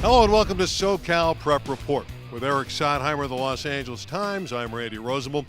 Hello and welcome to SoCal Prep Report. With Eric Sondheimer of the Los Angeles Times, I'm Randy Rosenbaum.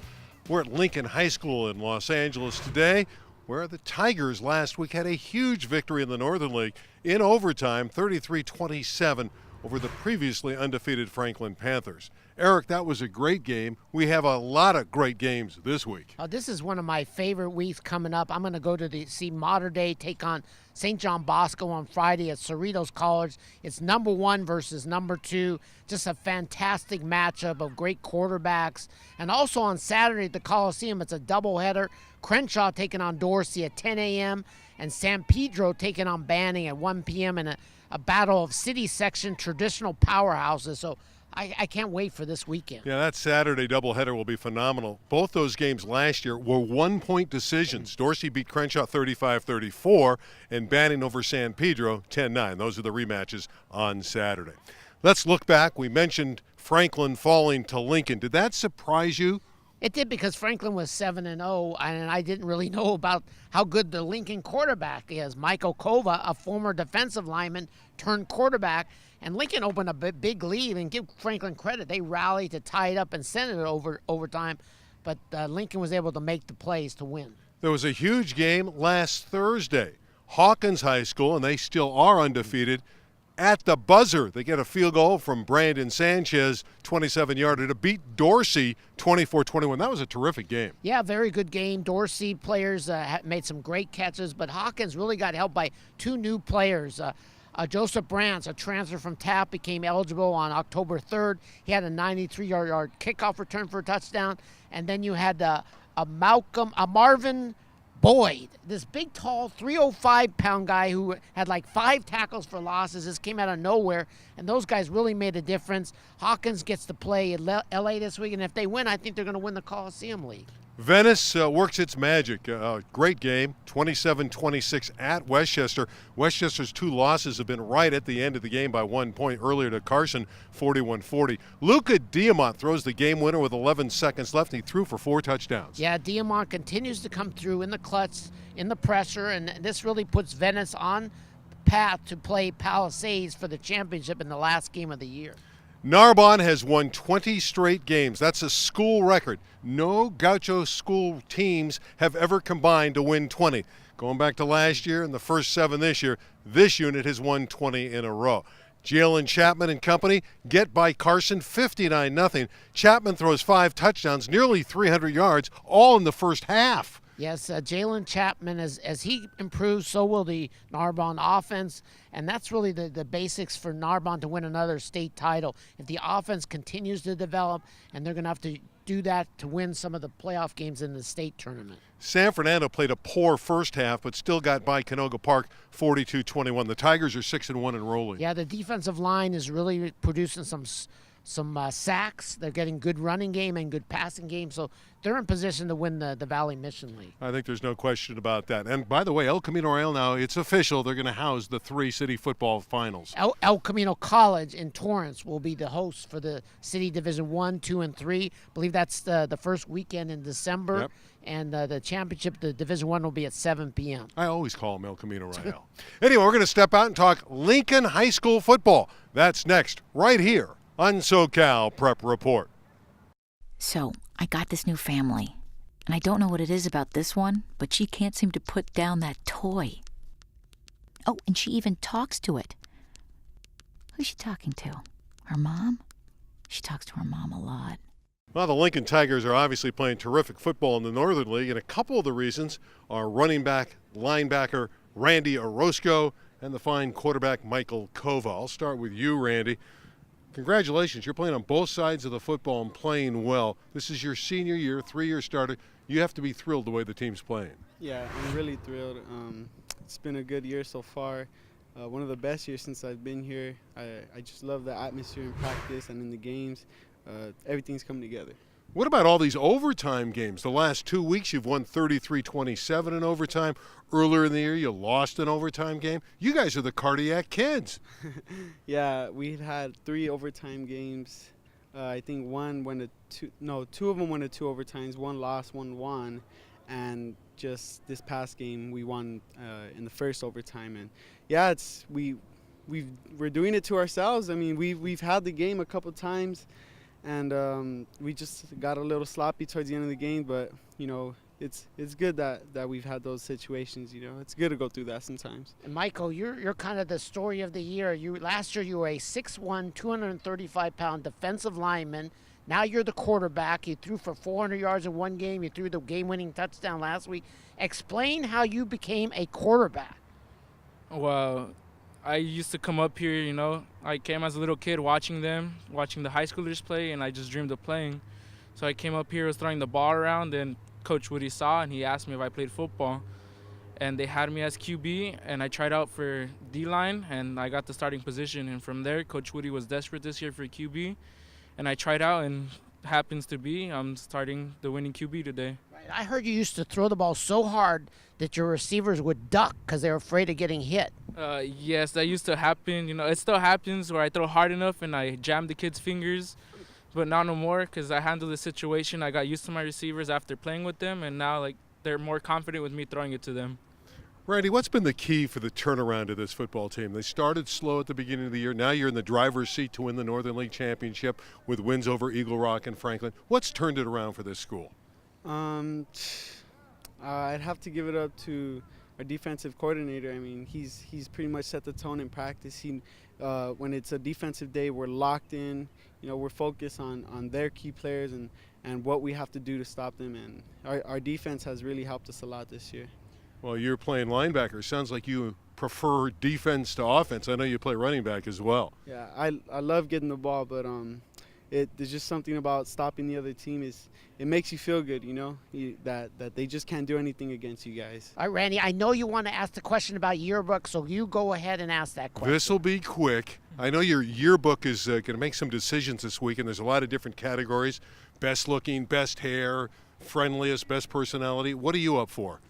We're at Lincoln High School in Los Angeles today, where the Tigers last week had a huge victory in the Northern League in overtime, 33-27 over the previously undefeated Franklin Panthers. Eric, that was a great game. We have a lot of great games this week. This is one of my favorite weeks coming up. I'm going to go to see Mater Dei take on St John Bosco on Friday at Cerritos College. It's number 1 versus number 2. Just a fantastic matchup of great quarterbacks. And also on Saturday at the Coliseum, it's a doubleheader. Crenshaw taking on Dorsey at 10 a.m. and San Pedro taking on Banning at 1 p.m. in a battle of city section traditional powerhouses. So I can't wait for this weekend. Yeah, that Saturday doubleheader will be phenomenal. Both those games last year were one-point decisions. Dorsey beat Crenshaw 35-34 and Banning over San Pedro 10-9. Those are the rematches on Saturday. Let's look back. We mentioned Franklin falling to Lincoln. Did that surprise you? It did, because Franklin was 7-0, and I didn't really know about how good the Lincoln quarterback is. Michael Kova, a former defensive lineman, turned quarterback, and Lincoln opened a big lead. And give Franklin credit, they rallied to tie it up and send it overtime, but Lincoln was able to make the plays to win. There was a huge game last Thursday. Hawkins High School, and they still are undefeated. At the buzzer, they get a field goal from Brandon Sanchez, 27-yarder, to beat Dorsey 24-21. That was a terrific game. Yeah, very good game. Dorsey players made some great catches, but Hawkins really got helped by 2 new players. Joseph Brantz, a transfer from TAP, became eligible on October 3rd. He had a 93-yard kickoff return for a touchdown. And then you had a Marvin Boyd, this big, tall, 305-pound guy who had like 5 tackles for losses. This came out of nowhere, and those guys really made a difference. Hawkins gets to play in L.A. this week, and if they win, I think they're going to win the Coliseum League. Venice works its magic. Great game, 27-26 at Westchester. Westchester's 2 losses have been right at the end of the game by 1 point earlier to Carson, 41-40. Luca Diamant throws the game winner with 11 seconds left. He threw for 4 touchdowns. Yeah, Diamant continues to come through in the clutch, in the pressure, and this really puts Venice on path to play Palisades for the championship in the last game of the year. Narbonne has won 20 straight games. That's a school record. No Gaucho school teams have ever combined to win 20. Going back to last year and the first 7 this year, this unit has won 20 in a row. Jalen Chapman and company get by Carson 59-0. Chapman throws 5 touchdowns, nearly 300 yards, all in the first half. Yes, Jalen Chapman, as he improves, so will the Narbonne offense, and that's really the basics for Narbonne to win another state title. If the offense continues to develop, and they're going to have to do that to win some of the playoff games in the state tournament. San Fernando played a poor first half, but still got by Canoga Park 42-21. The Tigers are 6-1 and rolling. Yeah, the defensive line is really producing some sacks. They're getting good running game and good passing game, so they're in position to win the Valley Mission League. I think there's no question about that. And by the way, El Camino Real now, it's official. They're going to house the 3 city football finals. El Camino College in Torrance will be the host for the City Division 1, 2, and 3. I believe that's the first weekend in December. Yep. And the championship, the Division 1, will be at 7 p.m. I always call them El Camino Real. Anyway, we're going to step out and talk Lincoln High School football. That's next, right here on SoCal Prep Report. So, I got this new family, and I don't know what it is about this one, but she can't seem to put down that toy. Oh, and she even talks to it. Who's she talking to? Her mom? She talks to her mom a lot. Well, the Lincoln Tigers are obviously playing terrific football in the Northern League, and a couple of the reasons are running back, linebacker Randy Orozco, and the fine quarterback Michael Kova. I'll start with you, Randy. Congratulations. You're playing on both sides of the football and playing well. This is your senior year, 3-year starter. You have to be thrilled the way the team's playing. Yeah, I'm really thrilled. It's been a good year so far. One of the best years since I've been here. I just love the atmosphere in practice and in the games. Everything's coming together. What about all these overtime games? The last 2 weeks you've won 33-27 in overtime. Earlier in the year you lost an overtime game. You guys are the cardiac kids. Yeah, we had 3 overtime games. I think two of them went to 2 overtimes. One lost, one won. And just this past game we won in the first overtime. And yeah, we we're doing it to ourselves. I mean, we've had the game a couple times, and we just got a little sloppy towards the end of the game. But you know, it's good that we've had those situations. You know, it's good to go through that sometimes. And Michael, you're kind of the story of the year. Last year you were a 6'1", 235-pound defensive lineman. Now you're the quarterback. You threw for 400 yards in one game. You threw the game-winning touchdown last week. Explain how you became a quarterback. Well, I used to come up here, you know. I came as a little kid watching the high schoolers play, and I just dreamed of playing. So I came up here, was throwing the ball around, and Coach Woody saw, and he asked me if I played football. And they had me as QB, and I tried out for D-line, and I got the starting position. And from there, Coach Woody was desperate this year for QB, and I tried out, and happens to be I'm starting the winning QB today. Right. I heard you used to throw the ball so hard that your receivers would duck because they were afraid of getting hit. Yes, that used to happen. You know, it still happens where I throw hard enough and I jam the kid's fingers, but now no more because I handle the situation. I got used to my receivers after playing with them, and now like they're more confident with me throwing it to them. Randy, what's been the key for the turnaround of this football team? They started slow at the beginning of the year. Now you're in the driver's seat to win the Northern League Championship with wins over Eagle Rock and Franklin. What's turned it around for this school? I'd have to give it up to our defensive coordinator. I mean, he's pretty much set the tone in practice. When it's a defensive day, we're locked in. You know, we're focused on their key players and what we have to do to stop them. And our defense has really helped us a lot this year. Well, you're playing linebacker. Sounds like you prefer defense to offense. I know you play running back as well. Yeah, I love getting the ball, but there's just something about stopping the other team. It makes you feel good, you know, that they just can't do anything against you guys. All right, Randy, I know you want to ask the question about yearbook, so you go ahead and ask that question. This will be quick. I know your yearbook is going to make some decisions this week, and there's a lot of different categories: best looking, best hair, friendliest, best personality. What are you up for?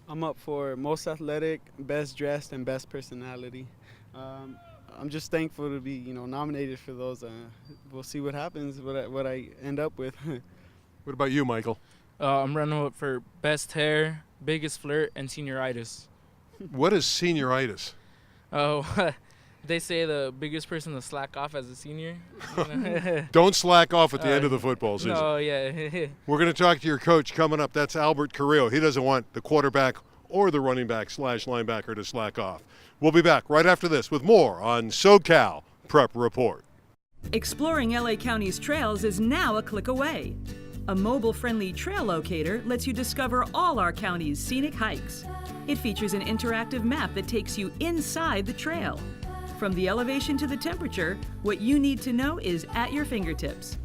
I'm up for most athletic, best dressed, and best personality. I'm just thankful to be, you know, nominated for those. We'll see what happens, what I end up with. What about you, Michael? I'm running up for best hair, biggest flirt, and senioritis. What is senioritis? Oh, they say the biggest person to slack off as a senior. Don't slack off at the end of the football season. No, yeah. We're going to talk to your coach coming up. That's Albert Carrillo. He doesn't want the quarterback or the running back / linebacker to slack off. We'll be back right after this with more on SoCal Prep Report. Exploring LA County's trails is now a click away. A mobile-friendly trail locator lets you discover all our county's scenic hikes. It features an interactive map that takes you inside the trail. From the elevation to the temperature, what you need to know is at your fingertips.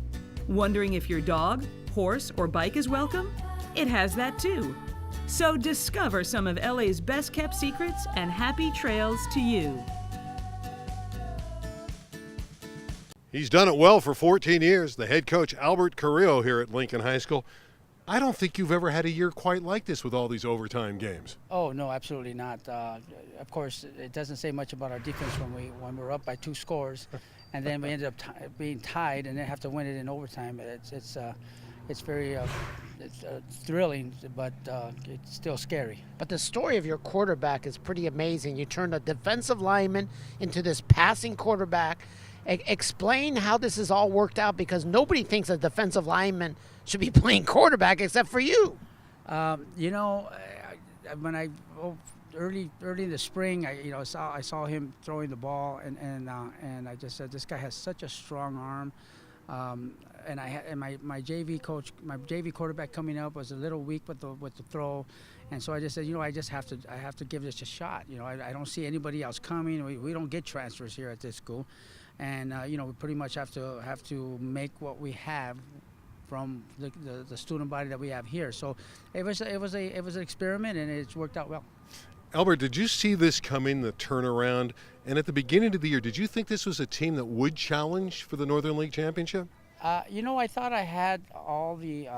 Wondering if your dog, horse, or bike is welcome? It has that too. So discover some of LA's best-kept secrets and happy trails to you. He's done it well for 14 years. The head coach, Albert Carrillo, here at Lincoln High School. I don't think you've ever had a year quite like this with all these overtime games. Oh, no, absolutely not. Of course, it doesn't say much about our defense when we're up by 2 scores, and then we ended up being tied and then have to win it in overtime. It's very thrilling, but it's still scary. But the story of your quarterback is pretty amazing. You turned a defensive lineman into this passing quarterback. Explain how this has all worked out, because nobody thinks a defensive lineman should be playing quarterback except for you. You know, when early in the spring, I saw him throwing the ball, and I just said, this guy has such a strong arm. And my JV coach, my JV quarterback coming up was a little weak with the throw, and so I just said, I have to give this a shot. I don't see anybody else coming. We don't get transfers here at this school, and we pretty much have to make what we have from the student body that we have here. So it was an experiment, and it's worked out well. Albert, did you see this coming, the turnaround? And at the beginning of the year, did you think this was a team that would challenge for the Northern League Championship? I thought I had all the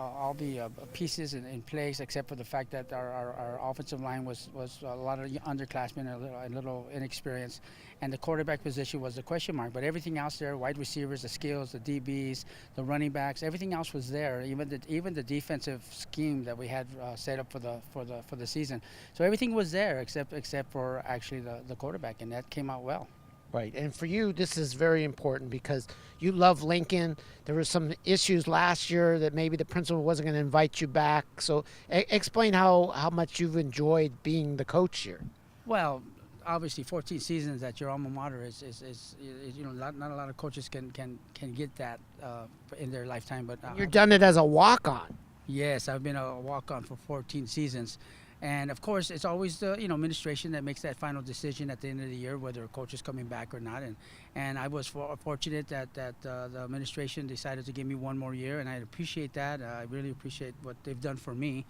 all the pieces in place, except for the fact that our offensive line was a lot of underclassmen and a little inexperienced, and the quarterback position was the question mark. But everything else there, wide receivers, the skills, the DBs, the running backs, everything else was there. Even the defensive scheme that we had set up for the season. So everything was there except for actually the quarterback, and that came out well. Right, and for you, this is very important because you love Lincoln. There were some issues last year that maybe the principal wasn't going to invite you back. So explain how much you've enjoyed being the coach here. Well, obviously 14 seasons at your alma mater is not a lot of coaches can get that in their lifetime. But you've done it as a walk-on. Yes, I've been a walk-on for 14 seasons. And of course, it's always the administration that makes that final decision at the end of the year whether a coach is coming back or not. And I was fortunate that the administration decided to give me one more year, and I appreciate that. I really appreciate what they've done for me.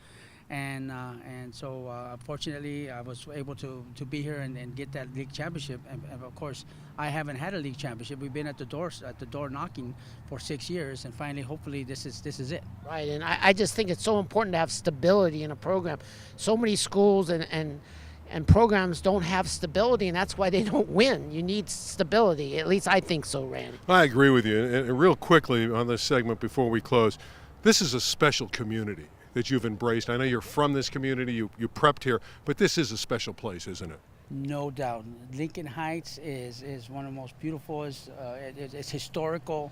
And so fortunately, I was able to be here and get that league championship. And of course, I haven't had a league championship. We've been at the door knocking for 6 years, and finally, hopefully, this is it. Right, and I just think it's so important to have stability in a program. So many schools and programs don't have stability, and that's why they don't win. You need stability. At least I think so, Randy. I agree with you. And real quickly on this segment before we close, this is a special community that you've embraced. I know you're from this community, you prepped here, but this is a special place, isn't it? No doubt. Lincoln Heights is one of the most beautiful. It's historical.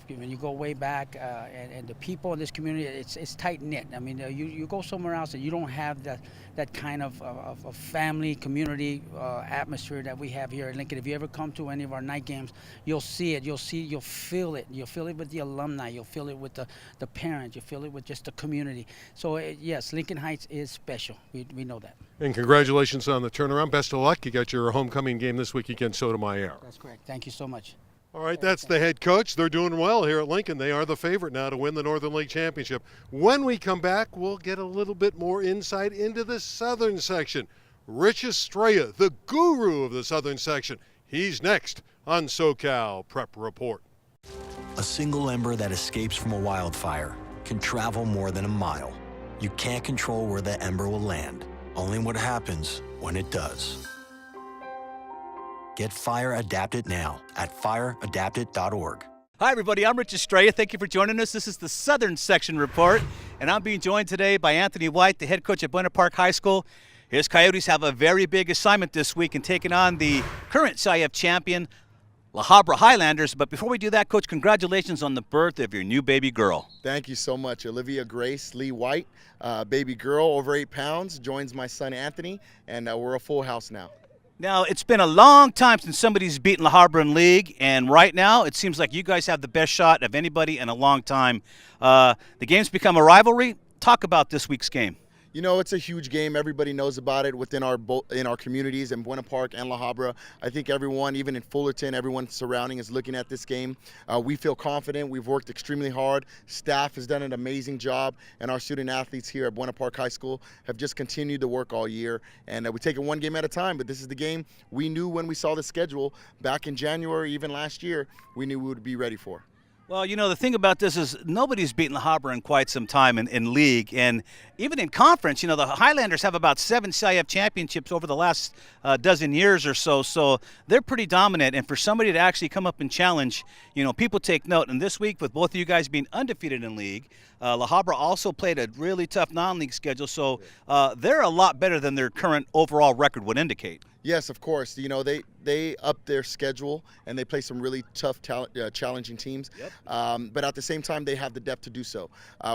When you go way back, and the people in this community, it's tight knit. I mean, you go somewhere else and you don't have that kind of family community atmosphere that we have here at Lincoln. If you ever come to any of our night games, you'll see it. You'll feel it. You'll feel it with the alumni. You'll feel it with the parents. You feel it with just the community. So yes, Lincoln Heights is special. We know that. And congratulations on the turnaround. Best of luck. You got your homecoming game this week against Sotomayor. That's correct. Thank you so much. All right, that's the head coach. They're doing well here at Lincoln. They are the favorite now to win the Northern League Championship. When we come back, we'll get a little bit more insight into the Southern section. Rich Estrella, the guru of the Southern section. He's next on SoCal Prep Report. A single ember that escapes from a wildfire can travel more than a mile. You can't control where the ember will land, only what happens when it does. Get Fire Adapted now at fireadapted.org. Hi, everybody. I'm Rich Estrella. Thank you for joining us. This is the Southern Section Report, and I'm being joined today by Anthony White, the head coach at Buena Park High School. His Coyotes have a very big assignment this week in taking on the current CIF champion, La Habra Highlanders. But before we do that, Coach, congratulations on the birth of your new baby girl. Thank you so much. Olivia Grace Lee White, baby girl, over 8 pounds, joins my son Anthony, and we're a full house now. Now, it's been a long time since somebody's beaten La Habra in league, and right now it seems like you guys have the best shot of anybody in a long time. The game's become a rivalry. Talk about this week's game. You know, it's a huge game. Everybody knows about it within our communities in Buena Park and La Habra. I think everyone, even in Fullerton, everyone surrounding is looking at this game. We feel confident. We've worked extremely hard. Staff has done an amazing job, and our student athletes here at Buena Park High School have just continued to work all year. And we take it one game at a time, but this is the game we knew when we saw the schedule back in January, even last year, we knew we would be ready for. Well, you know, the thing about this is nobody's beaten La Habra in quite some time in league. And even in conference, you know, the Highlanders have about 7 CIF championships over the last dozen years or so. So they're pretty dominant. And for somebody to actually come up and challenge, you know, people take note. And this week, with both of you guys being undefeated in league, La Habra also played a really tough non-league schedule. So they're a lot better than their current overall record would indicate. Yes, of course. You know, they upped their schedule and they play some really tough, challenging teams. Yep. But at the same time, they have the depth to do so.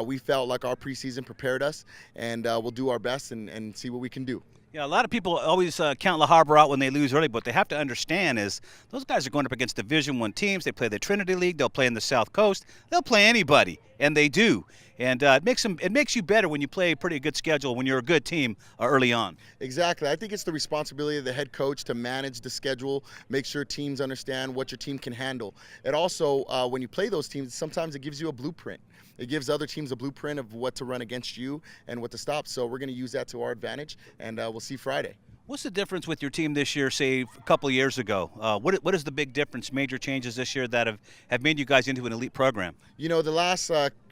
We felt like our preseason prepared us, and we'll do our best and see what we can do. Yeah, a lot of people always count La Habra out when they lose early, but what they have to understand is those guys are going up against Division I teams. They play the Trinity League. They'll play in the South Coast. They'll play anybody, and they do. And it makes you better when you play a pretty good schedule when you're a good team early on. Exactly. I think it's the responsibility of the head coach to manage the schedule, make sure teams understand what your team can handle. And also, when you play those teams, sometimes it gives you a blueprint. It gives other teams a blueprint of what to run against you and what to stop. So we're going to use that to our advantage, and we'll see Friday. What's the difference with your team this year, say, a couple of years ago? What is the big difference, major changes this year that have made you guys into an elite program? You know, the last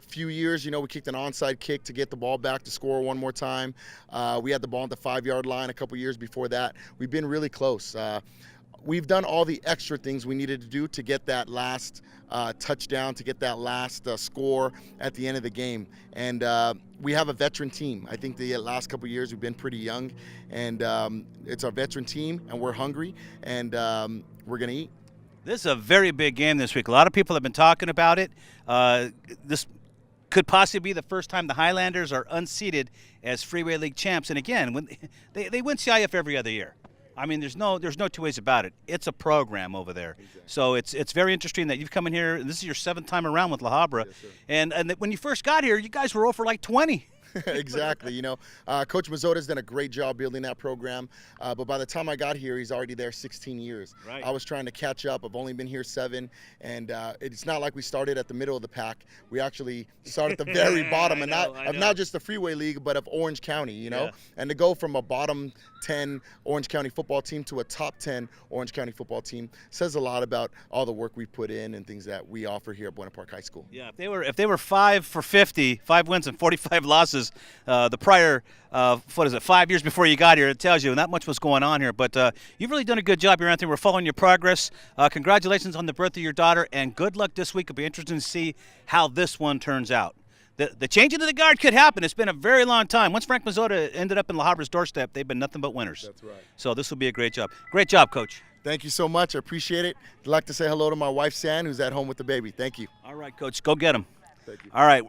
few years, we kicked an onside kick to get the ball back to score one more time. We had the ball at the 5-yard line a couple years before that. We've been really close. We've done all the extra things we needed to do to get that last touchdown, to get that last score at the end of the game. And we have a veteran team. I think the last couple of years we've been pretty young, and it's our veteran team, and we're hungry, and we're going to eat. This is a very big game this week. A lot of people have been talking about it. This could possibly be the first time the Highlanders are unseated as Freeway League champs. And again, when they win CIF every other year. I mean, there's no two ways about it. It's a program over there. Exactly. So it's very interesting that you've come in here, and this is your 7th time around with La Habra. Yes, and when you first got here, you guys were over like 20. Exactly. Coach Mazzotta's done a great job building that program. But by the time I got here, he's already there 16 years. Right. I was trying to catch up. I've only been here 7. And it's not like we started at the middle of the pack. We actually started at the very bottom, not just the Freeway League, but of Orange County, Yeah. And to go from a bottom 10 Orange County football team to a top 10 Orange County football team says a lot about all the work we put in and things that we offer here at Buena Park High School. Yeah, if they were 5 for 50, 5 wins and 45 losses, the prior 5 years before you got here, it tells you not much was going on here. But you've really done a good job here, Anthony. We're following your progress. Congratulations on the birth of your daughter, and good luck this week. It'll be interesting to see how this one turns out. The changing of the guard could happen. It's been a very long time. Once Frank Mazzotta ended up in La Habra's doorstep, they've been nothing but winners. That's right. So this will be a great job. Great job, Coach. Thank you so much. I appreciate it. I'd like to say hello to my wife, San, who's at home with the baby. Thank you. All right, Coach. Go get him. Thank you. All right.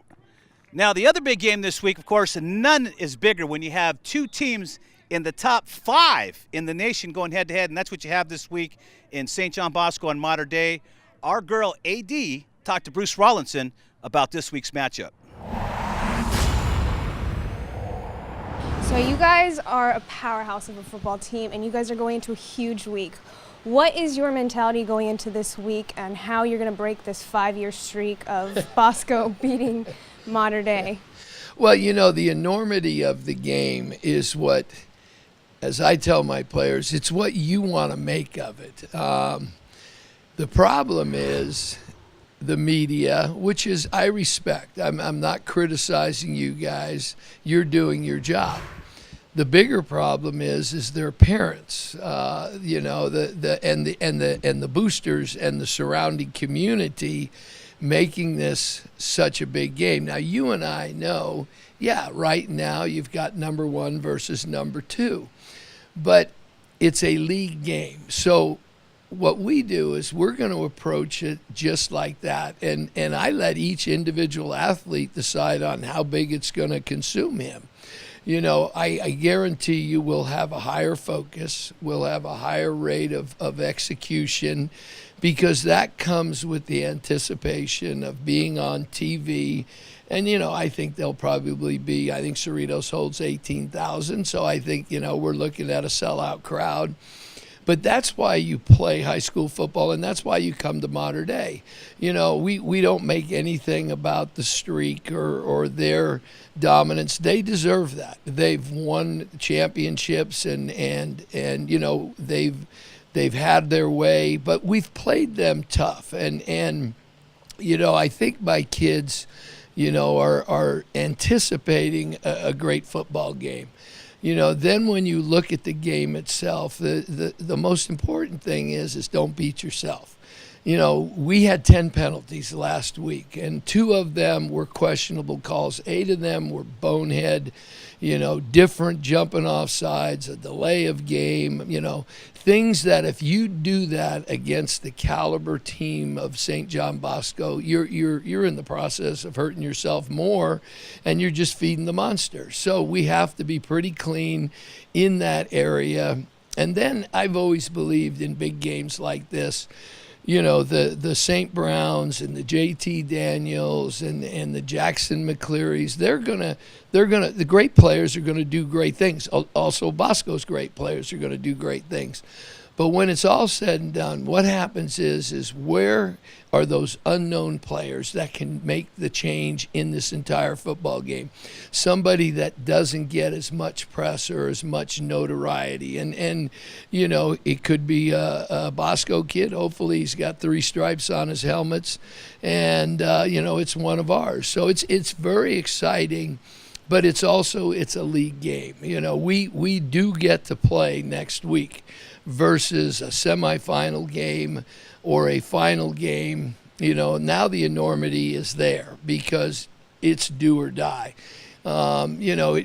Now, the other big game this week, of course, and none is bigger when you have 2 teams in the top 5 in the nation going head-to-head, and that's what you have this week in St. John Bosco and Mater Dei. Our girl, AD, talked to Bruce Rollinson about this week's matchup. So you guys are a powerhouse of a football team, and you guys are going into a huge week. What is your mentality going into this week, and how you're going to break this 5-year streak of Bosco beating Mater Dei? Well, the enormity of the game is what, as I tell my players, it's what you want to make of it. The problem is the media, which is I respect. I'm not criticizing you guys. You're doing your job. The bigger problem is their parents, and the boosters and the surrounding community making this such a big game. Now you and I know, right now you've got number 1 versus number 2, but it's a league game. So what we do is we're going to approach it just like that, and I let each individual athlete decide on how big it's going to consume him. I guarantee you we'll have a higher focus, we'll have a higher rate of execution, because that comes with the anticipation of being on TV. And, I think they'll probably be, I think Cerritos holds 18,000, so I think, we're looking at a sellout crowd. But that's why you play high school football, and that's why you come to Mater Dei. We don't make anything about the streak or their dominance. They deserve that. They've won championships, and they've had their way, but we've played them tough. And I think my kids, are anticipating a great football game. Then when you look at the game itself, the most important thing is don't beat yourself. We had 10 penalties last week, and 2 of them were questionable calls. 8 of them were bonehead, different jumping off sides, a delay of game, things that if you do that against the caliber team of St. John Bosco, you're in the process of hurting yourself more, and you're just feeding the monster. So we have to be pretty clean in that area. And then I've always believed in big games like this. The St. Browns and the JT Daniels and the Jackson McClearys, the great players are gonna do great things. Also, Bosco's great players are gonna do great things. But when it's all said and done, what happens is where are those unknown players that can make the change in this entire football game? Somebody that doesn't get as much press or as much notoriety. And you know, it could be a Bosco kid. Hopefully he's got 3 stripes on his helmets. And, you know, it's one of ours. So it's very exciting. But it's also, it's a league game. You know, we do get to play next week versus a semifinal game or a final game. You know, now the enormity is there because it's do or die. You know,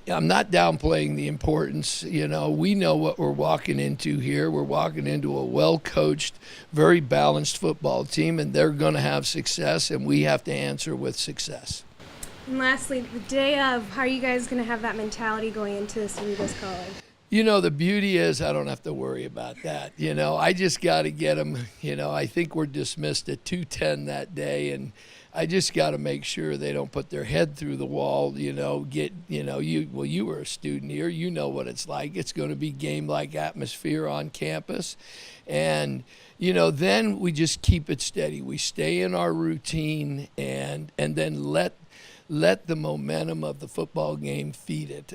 I'm not downplaying the importance. You know, we know what we're walking into here. We're walking into a well-coached, very balanced football team, and they're going to have success, and we have to answer with success. And lastly, the day of, how are you guys going to have that mentality going into this Cerritos College? You know, the beauty is I don't have to worry about that. You know, I just got to get them. You know, I think we're dismissed at 2:10 that day, and I just got to make sure they don't put their head through the wall. You know, you were a student here. You know what it's like. It's going to be game-like atmosphere on campus, and you know, then we just keep it steady. We stay in our routine, and then let the momentum of the football game feed it.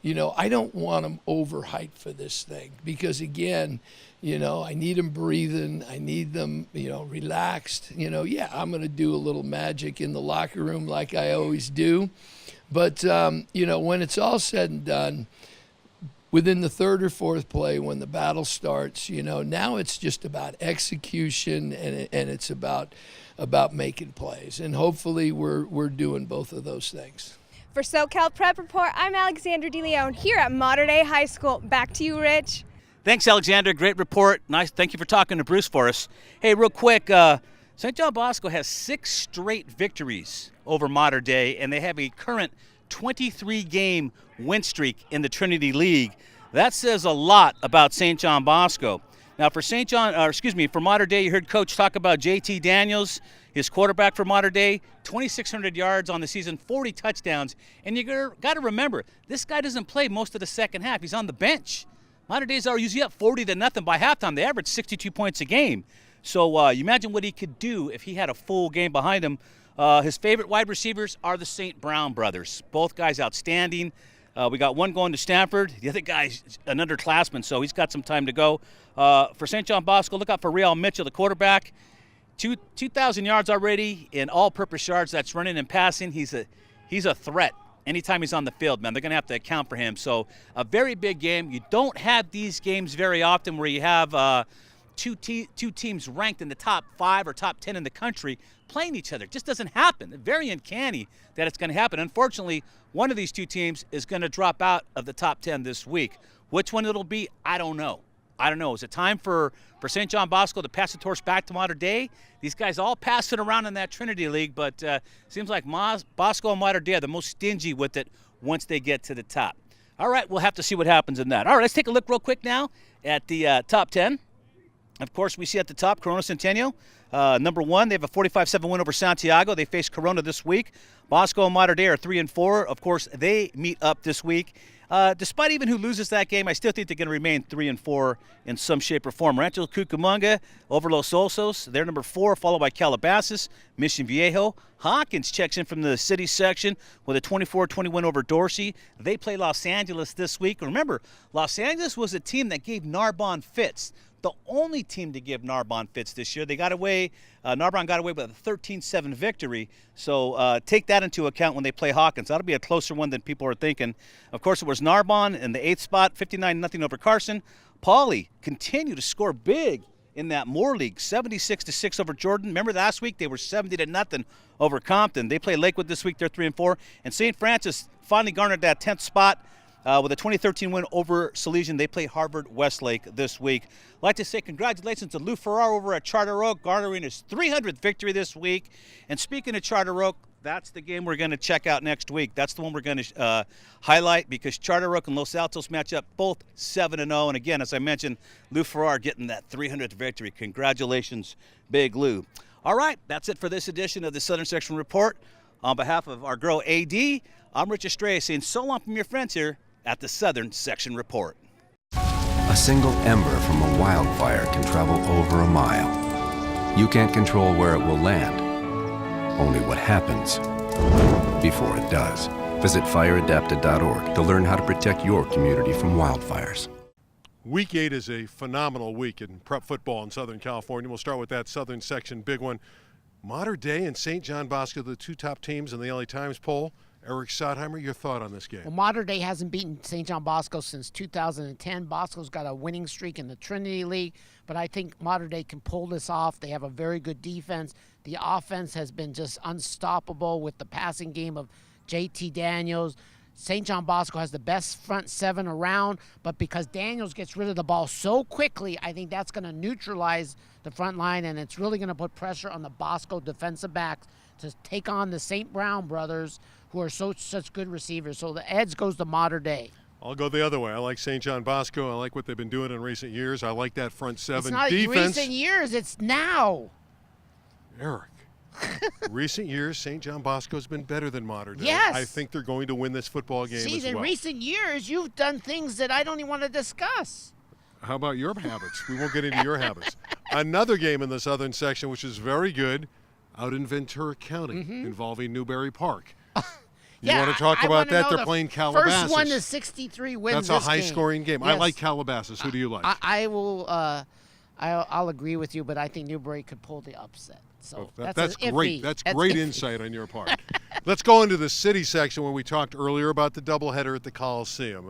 You know, I don't want them overhyped for this thing because, again, you know, I need them breathing. I need them, you know, relaxed. You know, yeah, I'm going to do a little magic in the locker room like I always do. But, you know, when it's all said and done, within the 3rd or 4th play when the battle starts, you know, now it's just about execution and it's about making plays. And hopefully we're doing both of those things. For SoCal Prep Report, I'm Alexandra DeLeon here at Mater Dei High School. Back to you, Rich. Thanks, Alexandra. Great report. Nice. Thank you for talking to Bruce for us. Hey, real quick, St. John Bosco has 6 straight victories over Mater Dei, and they have a current 23-game win streak in the Trinity League. That says a lot about St. John Bosco. Now, for for Mater Dei, you heard Coach talk about JT Daniels, his quarterback for Mater Dei, 2,600 yards on the season, 40 touchdowns. And you got to remember, this guy doesn't play most of the second half. He's on the bench. Mater Dei's are usually up 40-0 by halftime. They average 62 points a game. So you imagine what he could do if he had a full game behind him. His favorite wide receivers are the St. Brown brothers. Both guys outstanding. We got one going to Stanford. The other guy's an underclassman, so he's got some time to go. For St. John Bosco, look out for Real Mitchell, the quarterback. 2,000 yards already in all-purpose yards. That's running and passing. He's a threat anytime he's on the field, man. They're going to have to account for him. So a very big game. You don't have these games very often where you have two teams ranked in the top 5 or top 10 in the country playing each other. It just doesn't happen. It's very uncanny that it's going to happen. Unfortunately, one of these 2 teams is going to drop out of the top 10 this week. Which one it'll be, I don't know. Is it time for St. John Bosco to pass the torch back to Mater Dei? These guys all pass it around in that Trinity League, but seems like Bosco and Mater Dei are the most stingy with it once they get to the top. All right, we'll have to see what happens in that. All right, let's take a look real quick now at the top 10. Of course, we see at the top Corona Centennial. Number 1, they have a 45-7 win over Santiago. They face Corona this week. Bosco and Mater Dei are 3-4. Of course, they meet up this week. Despite even who loses that game, I still think they're going to remain 3-4 in some shape or form. Rancho Cucamonga over Los Osos. They're number 4, followed by Calabasas, Mission Viejo. Hawkins checks in from the city section with a 24-20 win over Dorsey. They play Los Angeles this week. Remember, Los Angeles was a team that gave Narbonne fits. The only team to give Narbonne fits this year. They got away, Narbonne got away with a 13-7 victory. So take that into account when they play Hawkins. That'll be a closer one than people are thinking. Of course, it was Narbonne in the 8th spot, 59-0 over Carson. Pauley continue to score big in that Moore League, 76-6 over Jordan. Remember last week they were 70-0 over Compton. They play Lakewood this week. They're 3-4. And St. Francis finally garnered that 10th spot. With a 2013 win over Salesian. They play Harvard Westlake this week. I'd like to say congratulations to Lou Farrar over at Charter Oak, garnering his 300th victory this week. And speaking of Charter Oak, that's the game we're going to check out next week. That's the one we're going to highlight because Charter Oak and Los Altos match up both 7-0. And again, as I mentioned, Lou Farrar getting that 300th victory. Congratulations, Big Lou. All right, that's it for this edition of the Southern Section Report. On behalf of our girl AD, I'm Rich Estrella saying so long from your friends here at the Southern Section Report. A A single ember from a wildfire can travel over a mile. You can't control where it will land, only what happens before it does. Visit fireadapted.org to learn how to protect your community from wildfires. Week 8 is a phenomenal week in prep football in Southern California. We'll start with that Southern section, big one. Mater Dei and St John Bosco, the two top teams in the LA Times poll. Eric Sotheimer, your thought on this game? Well, Mater Dei hasn't beaten St. John Bosco since 2010. Bosco's got a winning streak in the Trinity League, but I think Mater Dei can pull this off. They have a very good defense. The offense has been just unstoppable with the passing game of JT Daniels. St. John Bosco has the best front seven around, but because Daniels gets rid of the ball so quickly, I think that's going to neutralize the front line, and it's really going to put pressure on the Bosco defensive backs to take on the St. Brown brothers, who are such good receivers. So the edge goes to Mater Dei. I'll go the other way. I like St. John Bosco. I like what they've been doing in recent years. I like that front seven defense. It's not recent years. It's now. Eric, recent years, St. John Bosco's been better than Mater Dei. Yes. I think they're going to win this football game as well. In recent years, you've done things that I don't even want to discuss. How about your habits? We won't get into your habits. Another game in the Southern section, which is very good, out in Ventura County, involving Newbury Park. You want to talk about that? They're playing Calabasas. First one to 63 wins. That's a high-scoring game. Yes. I like Calabasas. Who do you like? I'll agree with you, but I think Newbury could pull the upset. So that's great. That's great insight on your part. Let's go into the city section where we talked earlier about the doubleheader at the Coliseum.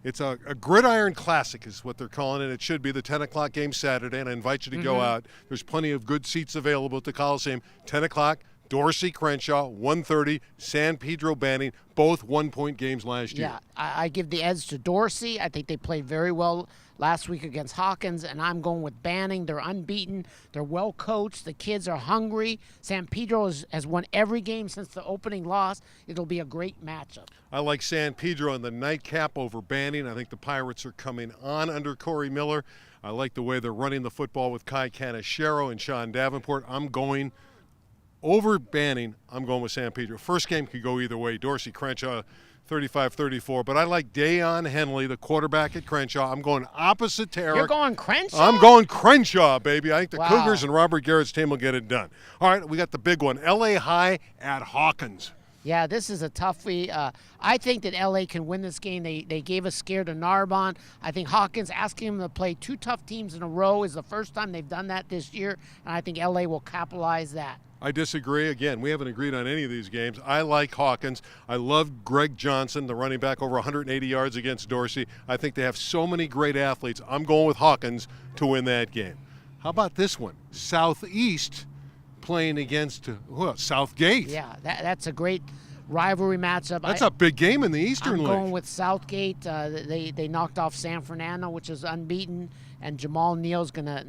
It's a gridiron classic is what they're calling it. It should be the 10 o'clock game Saturday, and I invite you to go out. There's plenty of good seats available at the Coliseum. 10 o'clock, Dorsey, Crenshaw, 1:30, San Pedro, Banning, both one-point games last year. Yeah, I give the edge to Dorsey. I think they played very well last week against Hawkins, and I'm going with Banning. They're unbeaten. They're well coached. The kids are hungry. San Pedro has won every game since the opening loss. It'll be a great matchup. I like San Pedro in the nightcap over Banning. I think the Pirates are coming on under Corey Miller. I like the way they're running the football with Kai Canachero and Sean Davenport. I'm going over Banning. I'm going with San Pedro. First game could go either way. Dorsey, Crenshaw, 35-34. But I like Dayon Henley, the quarterback at Crenshaw. I'm going opposite to Eric. You're going Crenshaw? I'm going Crenshaw, baby. I think the Cougars and Robert Garrett's team will get it done. All right, we got the big one. LA High at Hawkins. Yeah, this is a toughie. I think that LA can win this game. They gave a scare to Narbonne. I think Hawkins asking them to play two tough teams in a row is the first time they've done that this year, and I think LA will capitalize that. I disagree. Again, we haven't agreed on any of these games. I like Hawkins. I love Greg Johnson, the running back, over 180 yards against Dorsey. I think they have so many great athletes. I'm going with Hawkins to win that game. How about this one? Southeast playing against Southgate. Yeah, that's a great rivalry matchup. That's a big game in the Eastern League. I'm going with Southgate. They knocked off San Fernando, which is unbeaten, and Jamal Neal's going to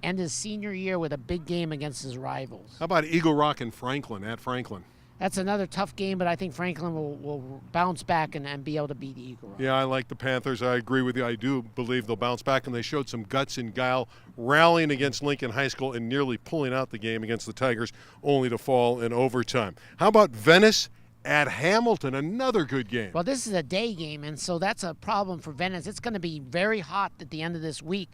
end his senior year with a big game against his rivals. How about Eagle Rock and Franklin at Franklin? That's another tough game, but I think Franklin will bounce back and be able to beat Eagle Rock. Yeah, I like the Panthers. I agree with you. I do believe they'll bounce back, and they showed some guts and guile rallying against Lincoln High School and nearly pulling out the game against the Tigers, only to fall in overtime. How about Venice at Hamilton? Another good game. Well, this is a day game, and so that's a problem for Venice. It's going to be very hot at the end of this week,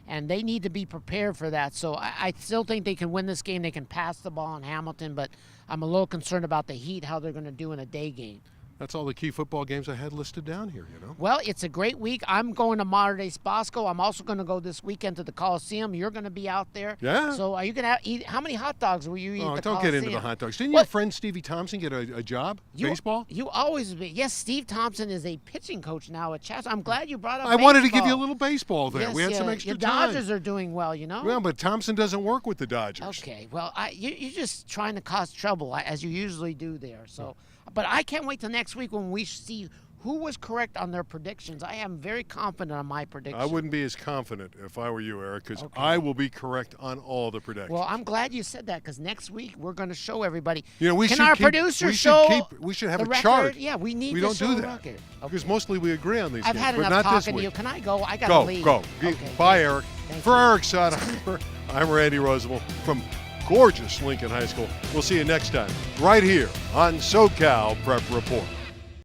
and they need to be prepared for that. So I still think they can win this game. They can pass the ball in Hamilton, but I'm a little concerned about the heat, how they're going to do in a day game. That's all the key football games I had listed down here, you know. Well, it's a great week. I'm going to Mater Dei Bosco. I'm also going to go this weekend to the Coliseum. You're going to be out there. Yeah. So are you going to eat? How many hot dogs will you eat at the Coliseum? Don't get into the hot dogs. Didn't your friend Stevie Thompson get a job? Baseball? You always be. Yes, Steve Thompson is a pitching coach now at Chatsworth. I'm glad you brought up I wanted to give you a little baseball there. Yes, we had some extra your time. Dodgers are doing well, you know. Well, but Thompson doesn't work with the Dodgers. Okay. Well, you're just trying to cause trouble, as you usually do there. So, but I can't wait till next week when we see who was correct on their predictions. I am very confident on my predictions. I wouldn't be as confident if I were you, Eric, because I will be correct on all the predictions. Well, I'm glad you said that, because next week we're going to show everybody. You know, we Can should our keep, producer we show we should have the a record? chart. Yeah, we need we to don't show do the that record. because mostly we agree on these I've games, had but enough not this talking to week. you. Can I go? I got to leave. Go. Okay, Bye, Eric. Thank For you. Eric Sotheimer, I'm Randy Roosevelt from gorgeous Lincoln High School. We'll see you next time right here on SoCal Prep Report.